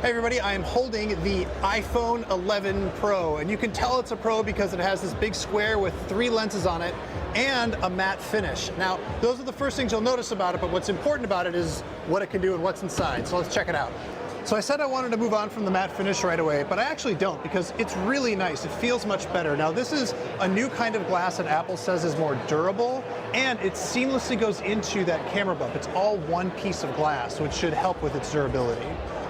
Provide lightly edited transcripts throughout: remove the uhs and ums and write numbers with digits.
Hey everybody, I am holding the iPhone 11 Pro, and you can tell it's a Pro because it has this big square with 3 lenses on it and a matte finish. Now, those are the first things you'll notice about it, but what's important about it is what it can do and what's inside, so let's check it out. So I said I wanted to move on from the matte finish right away, but I actually don't because it's really nice. It feels much better. Now this is a new kind of glass that Apple says is more durable, and it seamlessly goes into that camera bump. It's all one piece of glass, which should help with its durability.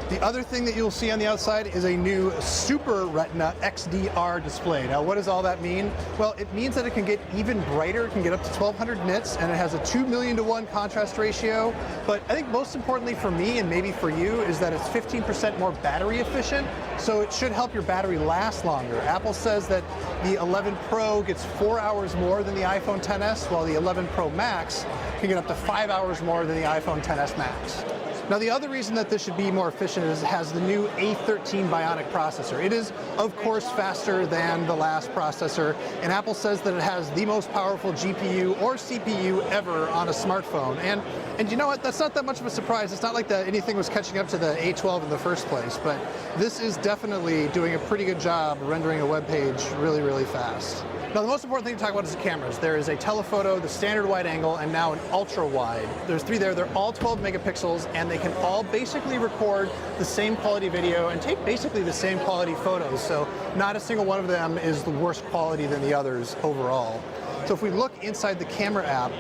The other thing that you'll see on the outside is a new Super Retina XDR display. Now, what does all that mean? Well, it means that it can get even brighter. It can get up to 1200 nits, and it has a 2,000,000:1 contrast ratio. But I think most importantly for me, and maybe for you, is that it's 15% more battery efficient, so it should help your battery last longer. Apple says that the 11 Pro gets 4 hours more than the iPhone XS, while the 11 Pro Max can get up to 5 hours more than the iPhone XS Max. Now, the other reason that this should be more efficient is it has the new A13 Bionic processor. It is, of course, faster than the last processor, and Apple says that it has the most powerful GPU or CPU ever on a smartphone. And you know what? That's not that much of a surprise. It's not like anything was catching up to the A12 in the first place, but this is definitely doing a pretty good job rendering a web page really, really fast. Now, the most important thing to talk about is the cameras. There is a telephoto, the standard wide angle, and now an ultra wide. There's 3 there. They're all 12 megapixels, and they can all basically record the same quality video and take basically the same quality photos. So not a single one of them is the worse quality than the others overall. So if we look inside the camera app,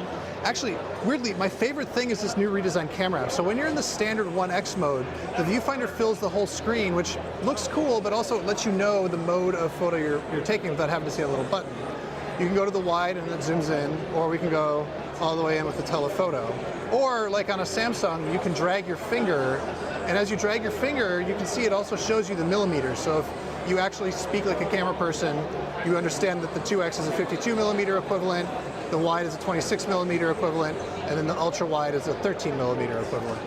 actually, weirdly, my favorite thing is this new redesigned camera app. So when you're in the standard 1X mode, the viewfinder fills the whole screen, which looks cool, but also it lets you know the mode of photo you're taking without having to see a little button. You can go to the wide and it zooms in, or we can go all the way in with the telephoto. Or like on a Samsung, you can drag your finger, and as you drag your finger, you can see it also shows you the millimeters. So if you actually speak like a camera person, you understand that the 2X is a 52mm equivalent, the wide is a 26mm equivalent, and then the ultra wide is a 13mm equivalent.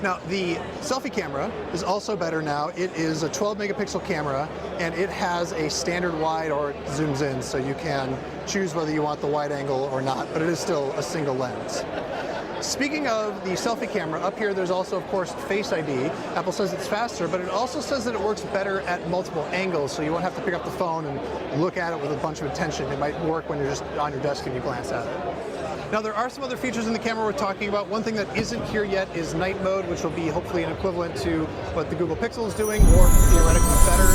Now, the selfie camera is also better now. It is a 12 megapixel camera, and it has a standard wide, or it zooms in, so you can choose whether you want the wide angle or not, but it is still a single lens. Speaking of the selfie camera, up here there's also, of course, Face ID. Apple says it's faster, but it also says that it works better at multiple angles, so you won't have to pick up the phone and look at it with a bunch of attention. It might work when you're just on your desk and you glance at it. Now, there are some other features in the camera we're talking about. One thing that isn't here yet is night mode, which will be hopefully an equivalent to what the Google Pixel is doing, or theoretically better.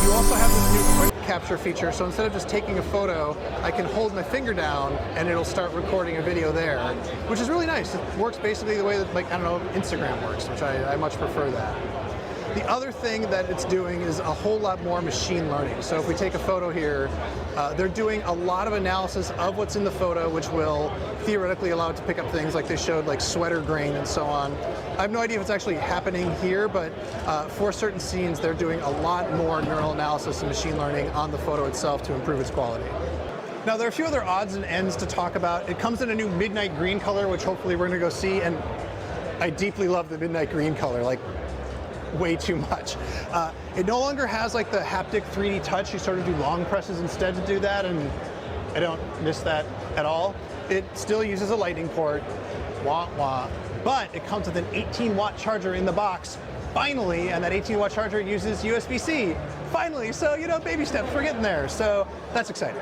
You also have this new quick capture feature, so instead of just taking a photo, I can hold my finger down and it'll start recording a video there, which is really nice. It works basically the way that, like, I don't know, Instagram works, which I much prefer that. The other thing that it's doing is a whole lot more machine learning. So if we take a photo here, they're doing a lot of analysis of what's in the photo, which will theoretically allow it to pick up things like they showed, like sweater grain and so on. I have no idea if it's actually happening here, but for certain scenes, they're doing a lot more neural analysis and machine learning on the photo itself to improve its quality. Now, there are a few other odds and ends to talk about. It comes in a new midnight green color, which hopefully we're gonna go see, and I deeply love the midnight green color. Like, way too much. It no longer has like the haptic 3D touch. You sort of do long presses instead to do that, and I don't miss that at all. It still uses a lightning port, wah wah, but it comes with an 18-watt charger in the box, finally, and that 18-watt charger uses USB-C, finally. So, you know, baby steps, we're getting there, so that's exciting.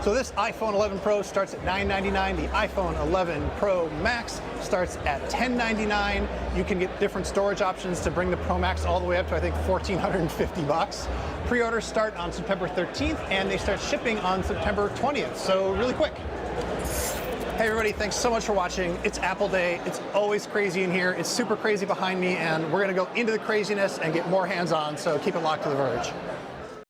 So this iPhone 11 Pro starts at $999. The iPhone 11 Pro Max starts at $1099. You can get different storage options to bring the Pro Max all the way up to, I think, $1,450. Pre-orders start on September 13th, and they start shipping on September 20th, so really quick. Hey everybody, thanks so much for watching. It's Apple Day. It's always crazy in here. It's super crazy behind me, and we're gonna go into the craziness and get more hands-on, so keep it locked to The Verge.